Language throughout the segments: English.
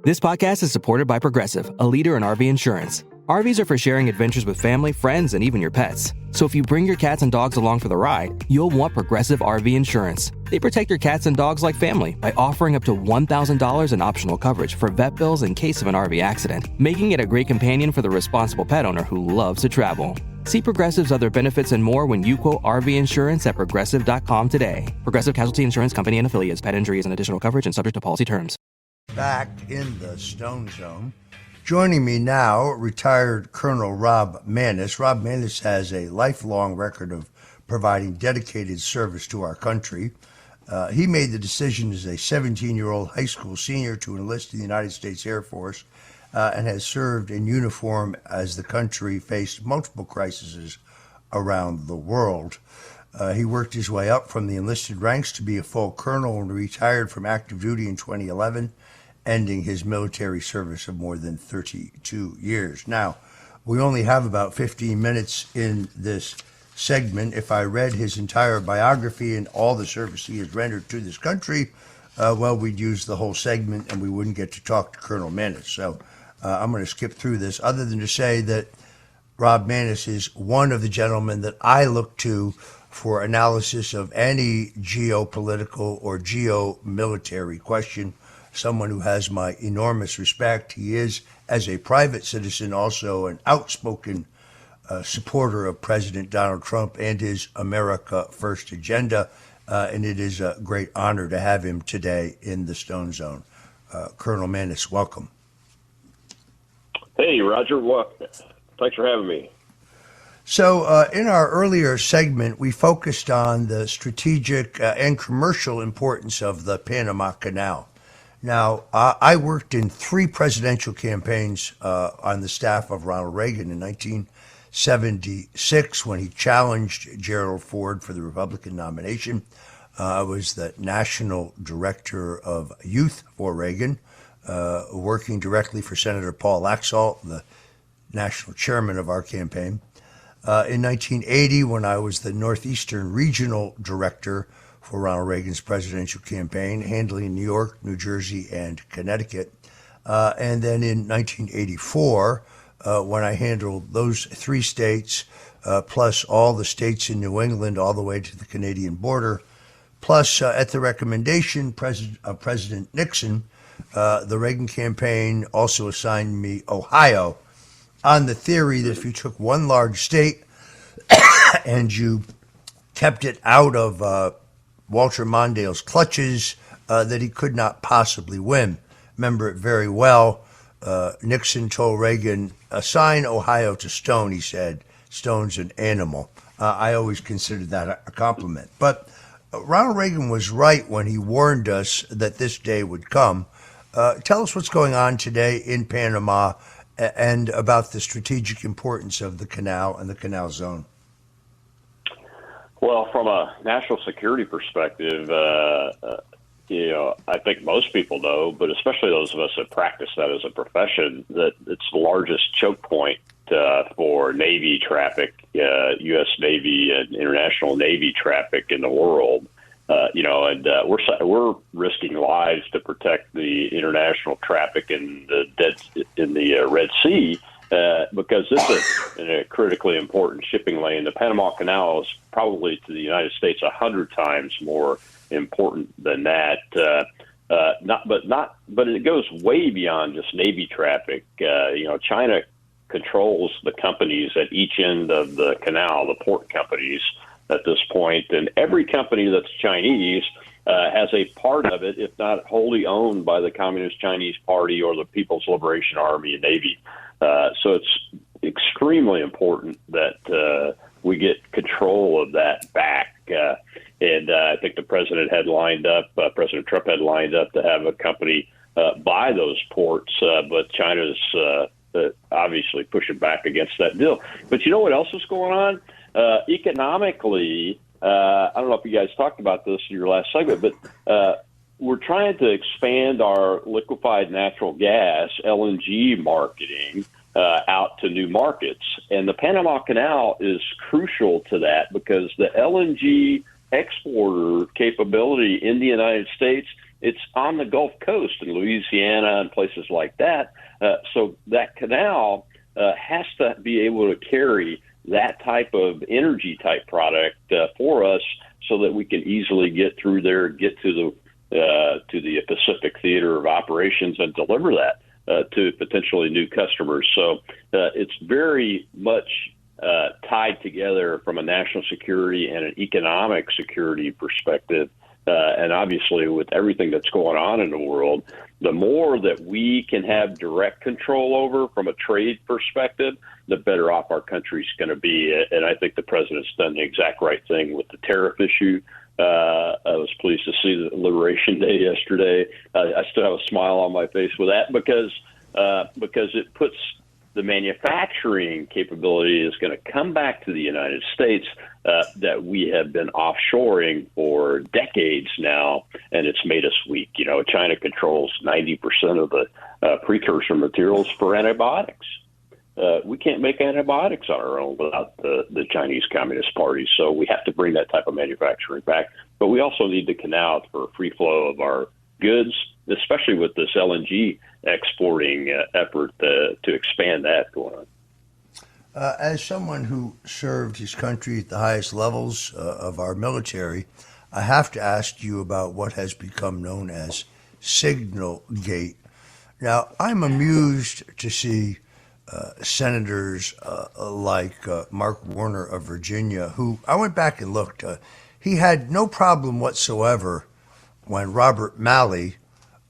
This podcast is supported by Progressive, a leader in RV insurance. RVs are for sharing adventures with family, friends, and even your pets. So if you bring your cats and dogs along for the ride, you'll want Progressive RV insurance. They protect your cats and dogs like family by offering up to $1,000 in optional coverage for vet bills in case of an RV accident, making it a great companion for the responsible pet owner who loves to travel. See Progressive's other benefits and more when you quote RV insurance at Progressive.com today. Progressive Casualty Insurance Company and Affiliates. Pet injuries and additional coverage and subject to policy terms. Back in the Stone Zone. Joining me now, retired Colonel Rob Maness. Rob Maness has a lifelong record of providing dedicated service to our country. He made the decision as a 17-year-old high school senior to enlist in the United States Air Force and has served in uniform as the country faced multiple crises around the world. He worked his way up from the enlisted ranks to be a full colonel and retired from active duty in 2011, ending his military service of more than 32 years. Now, we only have about 15 minutes in this segment. If I read his entire biography and all the service he has rendered to this country, we'd use the whole segment and we wouldn't get to talk to Colonel Maness. So I'm going to skip through this, other than to say that Rob Maness is one of the gentlemen that I look to for analysis of any geopolitical or geo-military question. Someone who has my enormous respect. He is, as a private citizen, also an outspoken supporter of President Donald Trump and his America First agenda, and it is a great honor to have him today in the Stone Zone. Colonel Maness, welcome. Hey, Roger. Thanks for having me. So in our earlier segment, we focused on the strategic and commercial importance of the Panama Canal. Now, I worked in 3 presidential campaigns on the staff of Ronald Reagan in 1976 when he challenged Gerald Ford for the Republican nomination. I was the national director of youth for Reagan, working directly for Senator Paul Laxalt, the national chairman of our campaign. In 1980, when I was the Northeastern Regional Director for Ronald Reagan's presidential campaign, handling New York, New Jersey, and Connecticut. And then in 1984, when I handled those 3 states, plus all the states in New England, all the way to the Canadian border, plus at the recommendation of President Nixon, the Reagan campaign also assigned me Ohio on the theory that if you took one large state and you kept it out of Walter Mondale's clutches, that he could not possibly win. Remember it very well. Nixon told Reagan, assign Ohio to Stone, he said. Stone's an animal. I always considered that a compliment. But Ronald Reagan was right when he warned us that this day would come. Tell us what's going on today in Panama and about the strategic importance of the canal and the canal zone. Well, from a national security perspective, I think most people know, but especially those of us that practice that as a profession, that it's the largest choke point for Navy traffic, U.S. Navy and international Navy traffic in the world. We're risking lives to protect the international traffic in the Red Sea. Because this is a critically important shipping lane. The Panama Canal is probably to the United States 100 times more important than that. But it goes way beyond just Navy traffic. China controls the companies at each end of the canal, the port companies at this point, and every company that's Chinese has a part of it, if not wholly owned by the Communist Chinese Party or the People's Liberation Army and Navy. So it's extremely important that we get control of that back. And I think the president had lined up, President Trump had lined up to have a company buy those ports, but China's obviously pushing back against that deal. But you know what else is going on? Economically, I don't know if you guys talked about this in your last segment, but we're trying to expand our liquefied natural gas, LNG marketing, out to new markets. And the Panama Canal is crucial to that because the LNG exporter capability in the United States it's on the Gulf Coast in Louisiana and places like that. So that canal has to be able to carry that type of energy type product for us, so that we can easily get through there, get to the Pacific Theater of Operations, and deliver that to potentially new customers. So it's very much tied together from a national security and an economic security perspective. And obviously, with everything that's going on in the world, the more that we can have direct control over from a trade perspective, the better off our country's going to be. And I think the president's done the exact right thing with the tariff issue. I was pleased to see the Liberation Day yesterday. I still have a smile on my face with that, because it puts the manufacturing capability is going to come back to the United States that we have been offshoring for decades now, and it's made us weak. You know, China controls 90% of the precursor materials for antibiotics. We can't make antibiotics on our own without the Chinese Communist Party, so we have to bring that type of manufacturing back. But we also need the canal for free flow of our goods, especially with this LNG exporting effort to expand that going on. As someone who served his country at the highest levels of our military, I have to ask you about what has become known as Signalgate. Now, I'm amused to see senators like Mark Warner of Virginia, who I went back and looked. He had no problem whatsoever when Robert Malley,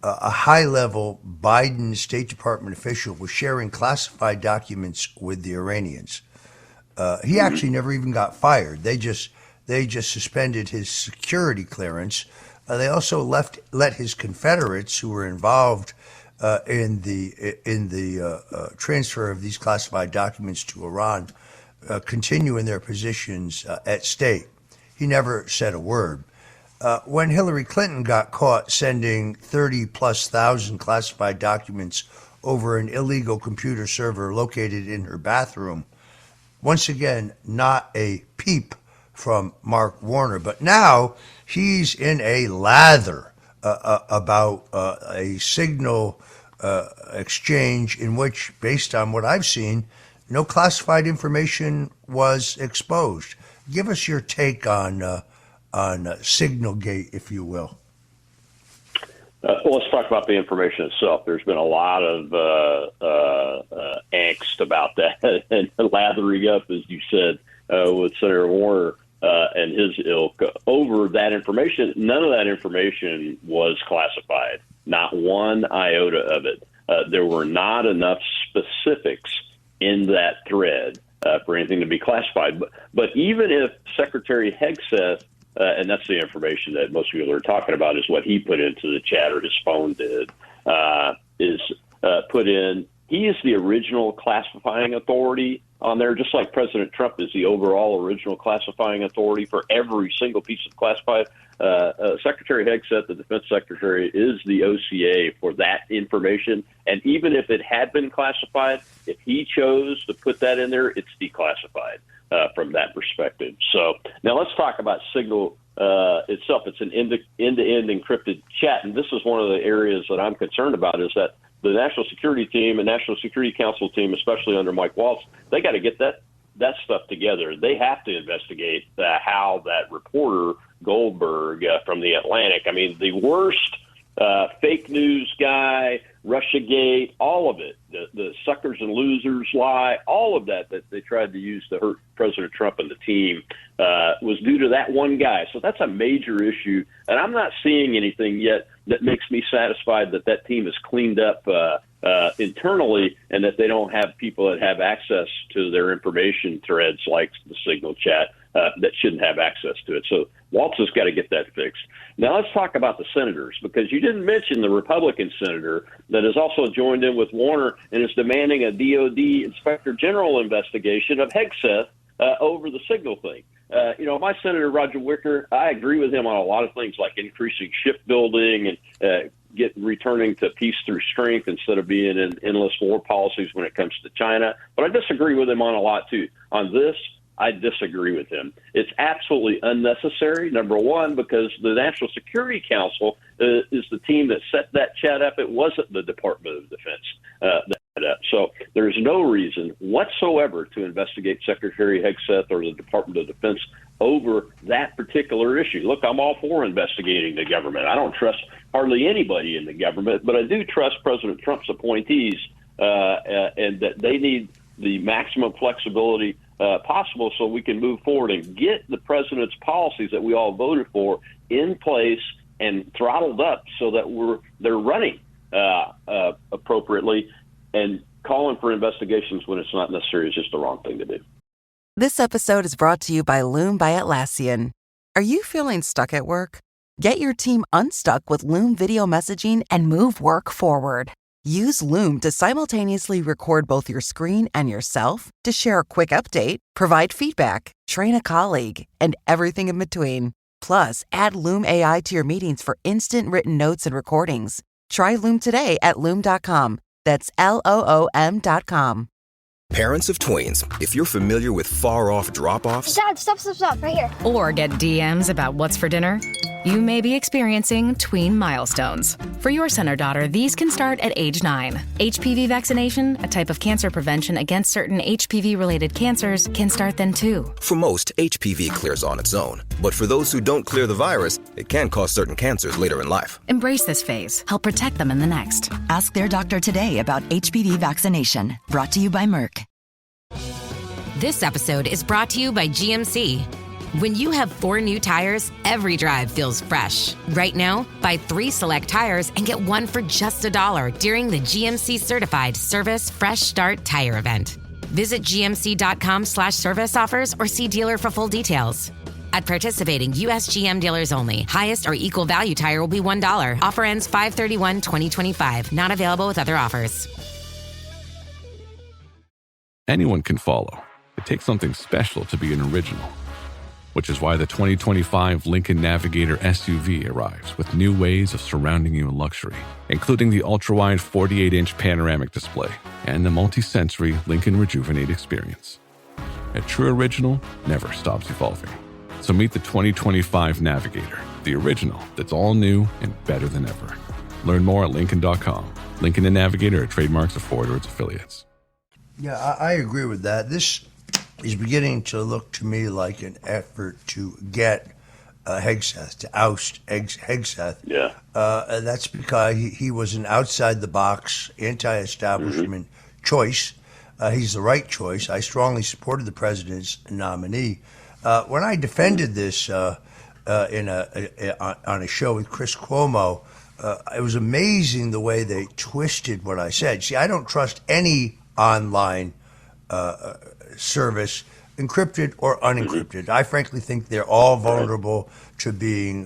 a high-level Biden State Department official, was sharing classified documents with the Iranians. He actually never even got fired. They just suspended his security clearance. They also let his Confederates who were involved in the transfer of these classified documents to Iran continue in their positions at state. He never said a word. When Hillary Clinton got caught sending 30+ thousand classified documents over an illegal computer server located in her bathroom, once again, not a peep from Mark Warner. But now he's in a lather about a signal exchange in which, based on what I've seen, no classified information was exposed. Give us your take on Signalgate, if you will. Well, let's talk about the information itself. There's been a lot of angst about that and lathering up, as you said, with Senator Warner and his ilk over that information. None of that information was classified, not one iota of it. There were not enough specifics in that thread for anything to be classified. But even if Secretary Hegseth, and that's the information that most people are talking about, is what he put into the chat, or his phone did, put in. He is the original classifying authority on there, just like President Trump is the overall original classifying authority for every single piece of classified. Secretary Hegseth, the defense secretary, is the OCA for that information. And even if it had been classified, if he chose to put that in there, it's declassified from that perspective. So now let's talk about Signal itself. It's an end-to-end encrypted chat. And this is one of the areas that I'm concerned about, is that the National Security Team and National Security Council team, especially under Mike Waltz, they got to get that stuff together. They have to investigate how that reporter Goldberg from the Atlantic, I mean, the worst fake news guy, Russiagate, all of it, the suckers and losers lie, all of that they tried to use to hurt President Trump and the team was due to that one guy. So that's a major issue, and I'm not seeing anything yet that makes me satisfied that team is cleaned up internally, and that they don't have people that have access to their information threads like the Signal chat that shouldn't have access to it. So Waltz has got to get that fixed. Now let's talk about the senators, because you didn't mention the Republican senator that has also joined in with Warner and is demanding a DOD Inspector General investigation of Hegseth over the Signal thing. My Senator Roger Wicker, I agree with him on a lot of things like increasing shipbuilding and returning to peace through strength instead of being in endless war policies when it comes to China. But I disagree with him on a lot, too. On this, I disagree with him. It's absolutely unnecessary, number one, because the National Security Council is the team that set that chat up. It wasn't the Department of Defense that set it up. So there's no reason whatsoever to investigate Secretary Hegseth or the Department of Defense over that particular issue. Look, I'm all for investigating the government. I don't trust hardly anybody in the government, but I do trust President Trump's appointees, and that they need the maximum flexibility possible so we can move forward and get the president's policies that we all voted for in place and throttled up so that they're running appropriately, and calling for investigations when it's not necessary is just the wrong thing to do. This episode is brought to you by Loom by Atlassian. Are you feeling stuck at work? Get your team unstuck with Loom video messaging and move work forward. Use Loom to simultaneously record both your screen and yourself to share a quick update, provide feedback, train a colleague, and everything in between. Plus, add Loom AI to your meetings for instant written notes and recordings. Try Loom today at Loom.com. That's LOOM.com. Parents of tweens, if you're familiar with far-off drop-offs... Dad, stop, right here. Or get DMs about what's for dinner, you may be experiencing tween milestones. For your son or daughter, these can start at age 9. HPV vaccination, a type of cancer prevention against certain HPV-related cancers, can start then too. For most, HPV clears on its own. But for those who don't clear the virus, it can cause certain cancers later in life. Embrace this phase. Help protect them in the next. Ask their doctor today about HPV vaccination. Brought to you by Merck. This episode is brought to you by GMC. When you have 4 new tires, every drive feels fresh. Right now, buy 3 select tires and get 1 for just $1 during the GMC Certified Service Fresh Start Tire Event. Visit gmc.com/service offers or see dealer for full details. At participating U.S. GM dealers only. Highest or equal value tire will be $1. Offer ends 5/31/2025. Not available with other offers. Anyone can follow. It takes something special to be an original, which is why the 2025 Lincoln Navigator SUV arrives with new ways of surrounding you in luxury, including the ultra-wide 48-inch panoramic display and the multi-sensory Lincoln Rejuvenate experience. A true original never stops evolving. So meet the 2025 Navigator, the original that's all new and better than ever. Learn more at Lincoln.com. Lincoln and Navigator are trademarks of Ford or its affiliates. Yeah, I agree with that. This is beginning to look to me like an effort to get Hegseth, to oust Hegseth. Yeah. And that's because he was an outside-the-box, anti-establishment choice. He's the right choice. I strongly supported the president's nominee. When I defended this on a show with Chris Cuomo, it was amazing the way they twisted what I said. See, I don't trust any online service, encrypted or unencrypted. I frankly think they're all vulnerable to being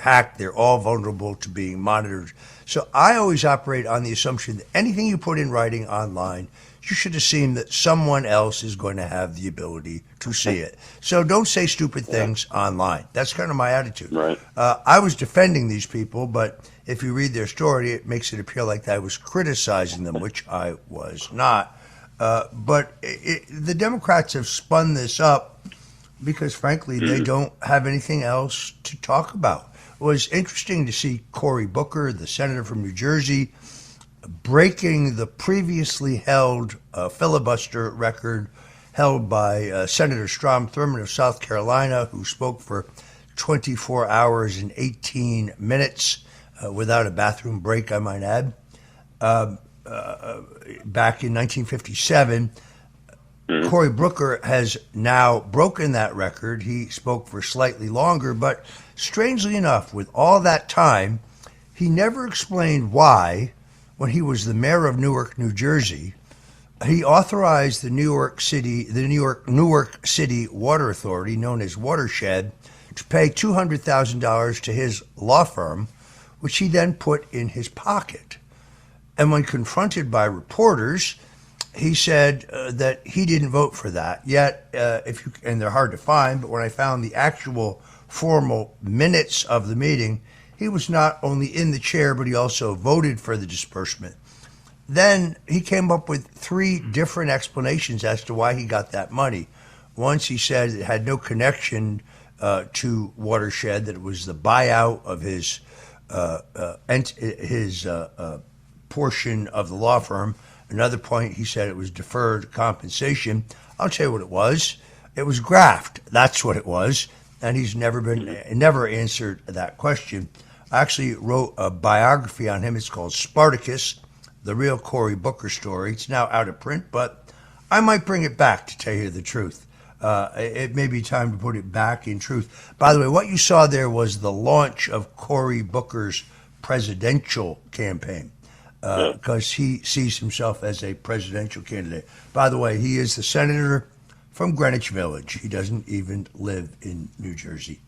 hacked. They're all vulnerable to being monitored. So I always operate on the assumption that anything you put in writing online, you should assume that someone else is going to have the ability to see it. So don't say stupid things online. That's kind of my attitude. Right. I was defending these people, but if you read their story, it makes it appear like I was criticizing them, which I was not. But the Democrats have spun this up because, frankly, they don't have anything else to talk about. It was interesting to see Cory Booker, the senator from New Jersey, breaking the previously held filibuster record held by Senator Strom Thurmond of South Carolina, who spoke for 24 hours and 18 minutes without a bathroom break, I might add. Back in 1957, Cory Booker has now broken that record. He spoke for slightly longer, but strangely enough, with all that time, he never explained why, when he was the mayor of Newark, New Jersey, he authorized the Newark City Water Authority, known as Watershed, to pay $200,000 to his law firm, which he then put in his pocket. And when confronted by reporters, he said that he didn't vote for that. Yet, and they're hard to find, but when I found the actual formal minutes of the meeting, he was not only in the chair, but he also voted for the disbursement. Then he came up with 3 different explanations as to why he got that money. Once he said it had no connection to Watershed, that it was the buyout of his portion of the law firm. Another point, he said it was deferred compensation. I'll tell you what it was. It was graft. That's what it was. And he's never answered that question. I actually wrote a biography on him. It's called Spartacus, the real Cory Booker story. It's now out of print, but I might bring it back to tell you the truth. It may be time to put it back in truth. By the way, what you saw there was the launch of Cory Booker's presidential campaign, because he sees himself as a presidential candidate. By the way, he is the senator from Greenwich Village. He doesn't even live in New Jersey.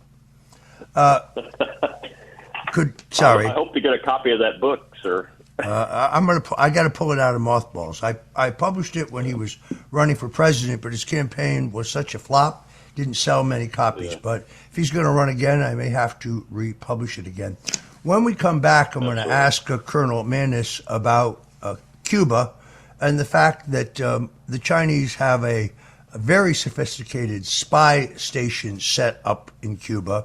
Sorry. I hope to get a copy of that book, sir. I got to pull it out of mothballs. I published it when he was running for president, but his campaign was such a flop, didn't sell many copies. Yeah. But if he's going to run again, I may have to republish it again. When we come back, I'm going to ask Colonel Maness about Cuba and the fact that the Chinese have a very sophisticated spy station set up in Cuba.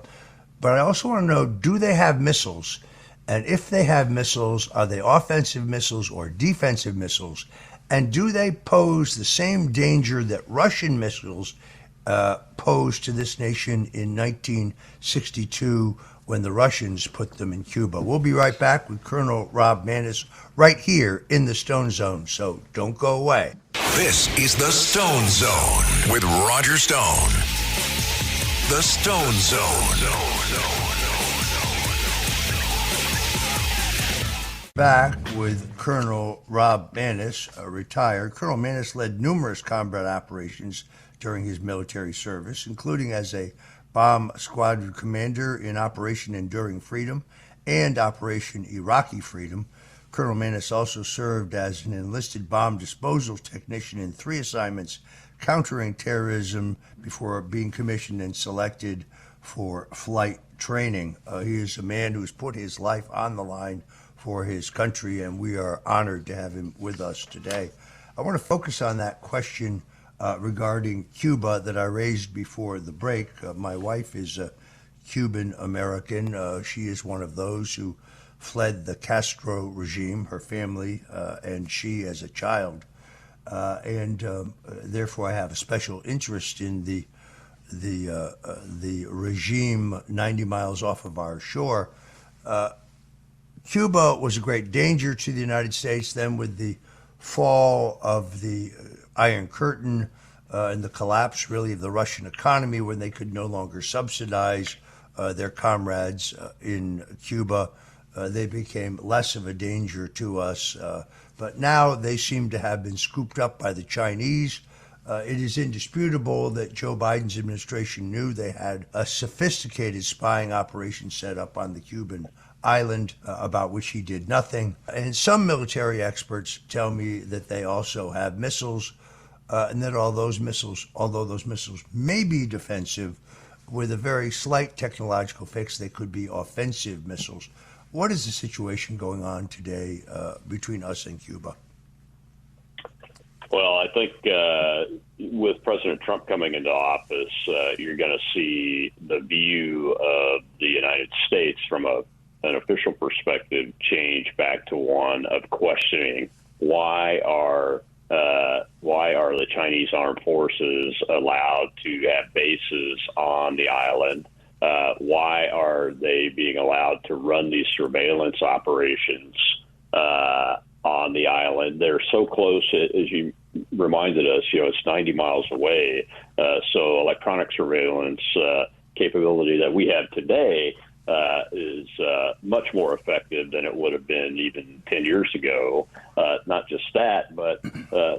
But I also want to know, do they have missiles? And if they have missiles, are they offensive missiles or defensive missiles? And do they pose the same danger that Russian missiles posed to this nation in 1962 when the Russians put them in Cuba? We'll be right back with Colonel Rob Maness right here in the Stone Zone, so don't go away. This is the Stone Zone with Roger Stone. The Stone Zone. Back with Colonel Rob Maness, retired. Colonel Maness led numerous combat operations during his military service, including as a bomb squadron commander in Operation Enduring Freedom and Operation Iraqi Freedom. Colonel Maness also served as an enlisted bomb disposal technician in 3 assignments countering terrorism before being commissioned and selected for flight training. He is a man who has put his life on the line for his country, and we are honored to have him with us today. I want to focus on that question regarding Cuba that I raised before the break. My wife is a Cuban American. She is one of those who fled the Castro regime, her family and she as a child. Therefore I have a special interest in the regime 90 miles off of our shore. Cuba was a great danger to the United States. Then with the fall of the Iron Curtain and the collapse, really, of the Russian economy, when they could no longer subsidize their comrades in Cuba, they became less of a danger to us. But now they seem to have been scooped up by the Chinese. It is indisputable that Joe Biden's administration knew they had a sophisticated spying operation set up on the Cuban island about which he did nothing. And some military experts tell me that they also have missiles, and that although those missiles may be defensive, with a very slight technological fix, they could be offensive missiles. What is the situation going on today between us and Cuba? Well, I think with President Trump coming into office, you're going to see the view of the United States from an official perspective change back to one of questioning why are the Chinese armed forces allowed to have bases on the island? Why are they being allowed to run these surveillance operations on the island? They're so close, as you reminded us, it's 90 miles away. So electronic surveillance capability that we have today is much more effective than it would have been even 10 years ago. Not just that, but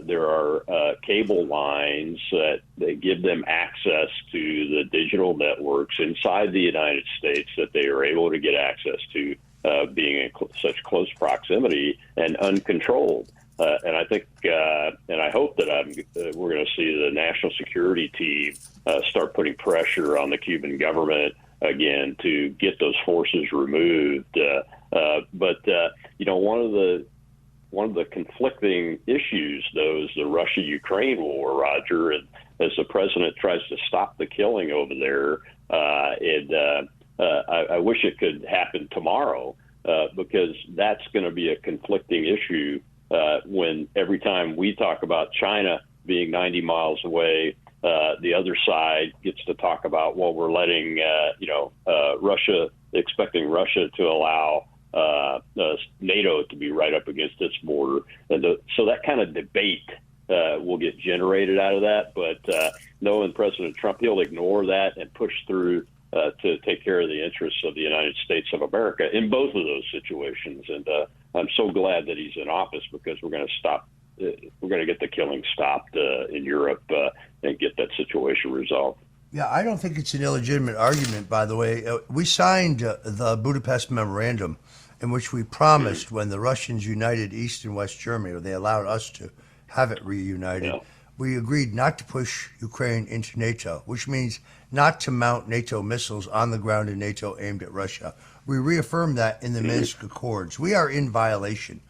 there are cable lines that give them access to the digital networks inside the United States that they are able to get access to, being in such close proximity and uncontrolled. And I think, and I hope that we're going to see the national security team start putting pressure on the Cuban government again to get those forces removed. But one of the one of the conflicting issues, though, is the Russia-Ukraine war, Roger. And as the president tries to stop the killing over there, I wish it could happen tomorrow because that's going to be a conflicting issue when every time we talk about China being 90 miles away, the other side gets to talk about, well, we're letting, Russia, expecting Russia to allow NATO to be right up against its border. And so that kind of debate will get generated out of that. But knowing President Trump, he'll ignore that and push through to take care of the interests of the United States of America in both of those situations. And I'm so glad that he's in office because we're going to stop. We're going to get the killing stopped in Europe and get that situation resolved. Yeah, I don't think it's an illegitimate argument, by the way. We signed the Budapest Memorandum in which we promised when the Russians united East and West Germany, or they allowed us to have it reunited, we agreed not to push Ukraine into NATO, which means not to mount NATO missiles on the ground in NATO aimed at Russia. We reaffirmed that in the Minsk Accords. We are in violation.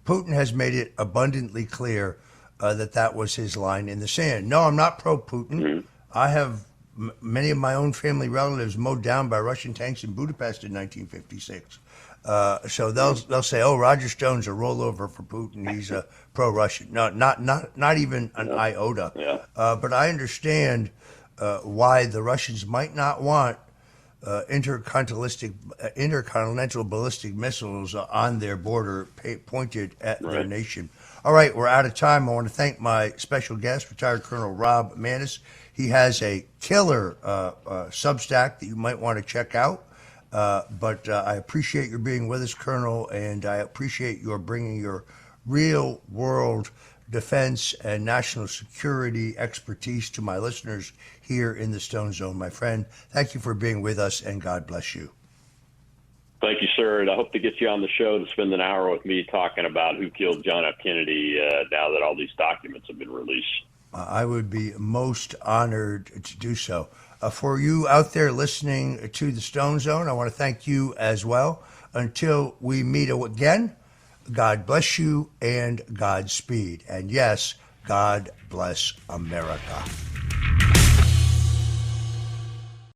Putin has made it abundantly clear that was his line in the sand. No, I'm not pro-Putin. I have many of my own family relatives mowed down by Russian tanks in Budapest in 1956. So they'll say, "Oh, Roger Stone's a rollover for Putin. He's a pro-Russian." No, not even an iota. Yeah. But I understand why the Russians might not want intercontinental ballistic missiles on their border pointed at their nation. All right, we're out of time. I want to thank my special guest, retired Colonel Rob Maness. He has a killer Substack that you might want to check out. But I appreciate your being with us, Colonel, and I appreciate your bringing your real-world defense and national security expertise to my listeners here in the Stone Zone, my friend. Thank you for being with us, and God bless you. Thank you, sir, and I hope to get you on the show to spend an hour with me talking about who killed John F. Kennedy now that all these documents have been released. I would be most honored to do so. For you out there listening to the Stone Zone, I want to thank you as well. Until we meet again, God bless you and Godspeed. And yes, God bless America.